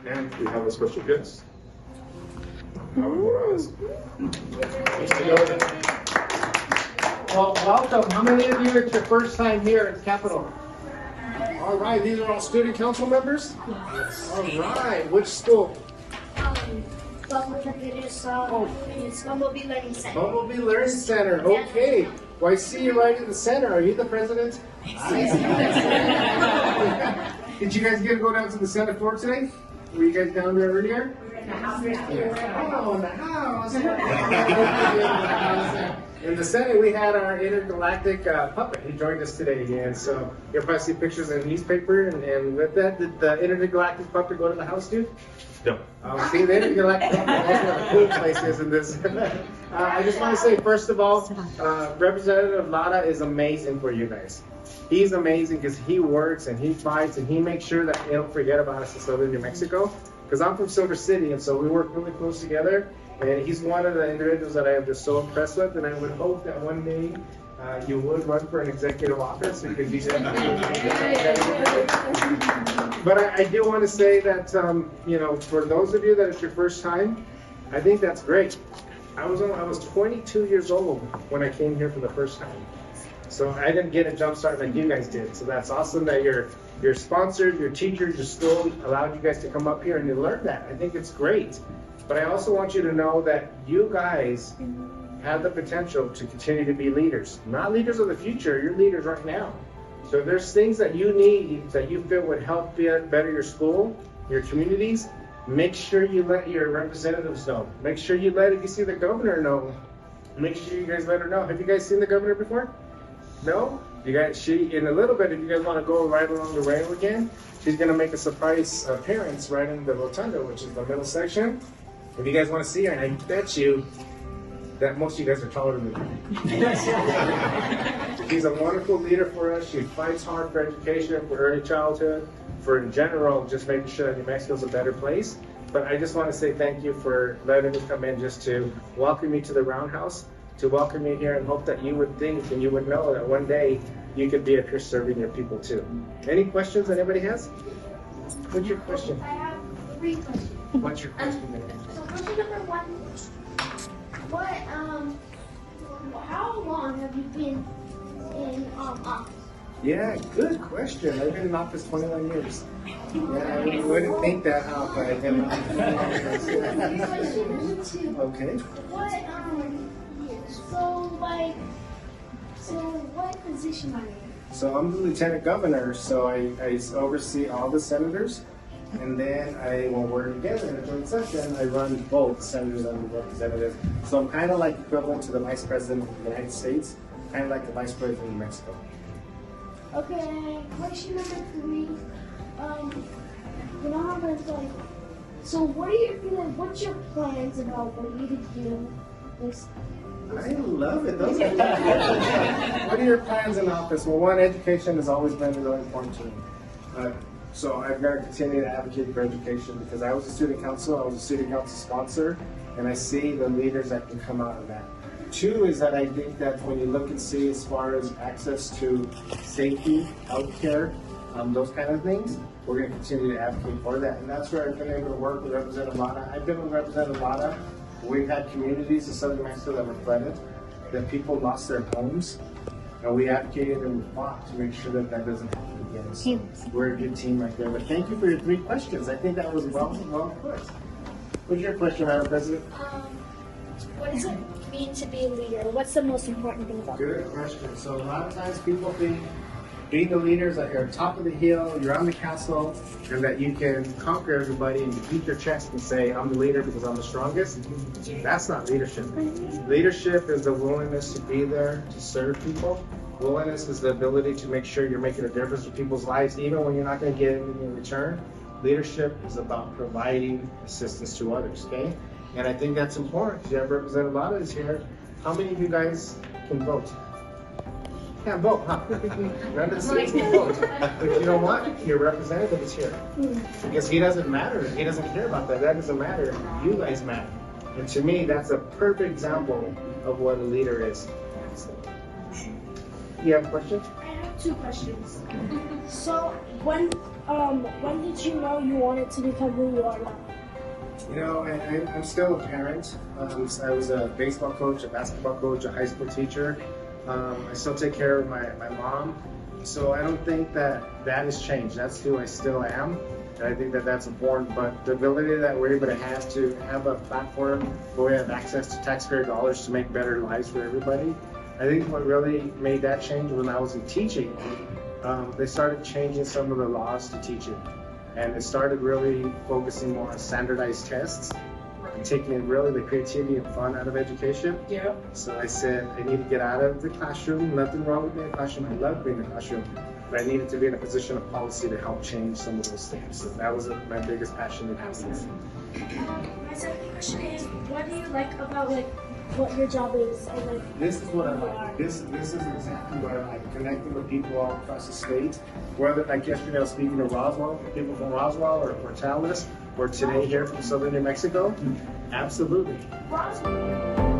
And we have a special guest. Howie Morales. Well, welcome. How many of you, it's your first time here at Capitol? All right, these are all student council members? Yes. All right, which school? It's Bumblebee Learning Center. Bumblebee Learning Center, okay. Well, I see you right in the center. Are you the president? Did you guys get to go down to the Senate floor today? Were you guys down there earlier? In the house. Oh, in the house. In the Senate, we had our intergalactic puppet. He joined us today, and so you'll probably see pictures in the newspaper. And with that, did the intergalactic puppet go to the house, dude? No. See, the intergalactic puppet. That's what a cool place is in this. I just want to say, first of all, Representative Lara is amazing for you guys. He's amazing because he works and he fights and he makes sure that they don't forget about us in Southern New Mexico. Because I'm from Silver City, and so we work really close together. And he's one of the individuals that I am just so impressed with, and I would hope that one day you would run for an executive office. You could do that. But I do want to say that, for those of you that it's your first time, I think that's great. I was 22 years old when I came here for the first time. So I didn't get a jump start like you guys did. So that's awesome that your sponsors, your teachers, your school allowed you guys to come up here and you learn that. I think it's great. But I also want you to know that you guys have the potential to continue to be leaders. Not leaders of the future, you're leaders right now. So if there's things that you need that you feel would help better your school, your communities, make sure you let your representatives know. Make sure you if you see the governor know, make sure you guys let her know. Have you guys seen the governor before? No? You guys, in a little bit, if you guys want to go right along the rail again, she's going to make a surprise appearance right in the rotunda, which is the middle section. If you guys want to see her, and I bet you that most of you guys are taller than me. She's a wonderful leader for us. She fights hard for education, for early childhood, for in general, just making sure that New Mexico is a better place. But I just want to say thank you for letting me come in just to welcome me to the Roundhouse, to welcome me here, and hope that you would think and you would know that one day you could be up here serving your people too. Any questions that anybody has? What's your question? I have 3 questions. What's your question? So question number 1, how long have you been in office? Yeah, good question. I've been in office 21 years. Yeah, I wouldn't think that out, but I've been in office. Question 2. Okay. So what position are you? So I'm the lieutenant governor, so I oversee all the senators, and then when we're together in a joint session, I run both senators and the representatives. So I'm kind of like equivalent to the vice president of the United States, kind of like the vice president of New Mexico. Okay, question number 3. How it's like, so what's your plans about what you to do this? I love it. Those are What are your plans in office? Well, one, education has always been really important to me. So I've got to continue to advocate for education because I was a student council sponsor, and I see the leaders that can come out of that. 2 is that I think that when you look and see as far as access to safety, healthcare, those kind of things, we're going to continue to advocate for that. And that's where I've been able to work with Representative Lana. I've been with Representative Lana. We've had communities in Southern Mexico that were flooded, that people lost their homes, and we advocated and we fought to make sure that that doesn't happen again. So we're a good team right there. But thank you for your 3 questions. I think that was well put. What's your question, Madam President? What does it mean to be a leader? What's the most important thing about it? Good question. So a lot of times people think being the leaders that you're top of the hill, you're on the council, and that you can conquer everybody and you beat your chest and say, I'm the leader because I'm the strongest. That's not leadership. Leadership is the willingness to be there to serve people. Willingness is the ability to make sure you're making a difference in people's lives, even when you're not going to get anything in return. Leadership is about providing assistance to others, okay? And I think that's important. You have Representative Lana is here. How many of you guys can vote? Can't vote, huh? None of the states can vote. But you know what? Your representative is here. Because he doesn't matter. He doesn't care about that. That doesn't matter. You guys matter. And to me, that's a perfect example of what a leader is. You have a question? I have 2 questions. So when when did you know you wanted to become who you are now? You know, I'm still a parent. I was a baseball coach, a basketball coach, a high school teacher. I still take care of my mom. So I don't think that has changed. That's who I still am. And I think that that's important. But the ability that we're able to have a platform where we have access to taxpayer dollars to make better lives for everybody, I think what really made that change when I was in teaching, they started changing some of the laws to teaching. And it started really focusing more on standardized tests and taking really the creativity and fun out of education. Yeah. So I said, I need to get out of the classroom. Nothing wrong with being in the classroom. I love being in the classroom. But I needed to be in a position of policy to help change some of those things. So that was my biggest passion in happiness. My second question is, what do you like about what your job is? And, This is what I like. This is exactly what I like. Connecting with people all across the state. Whether, like yesterday I was speaking to Roswell, people from Roswell or Talis, or today here from southern New Mexico. Absolutely. Roswell.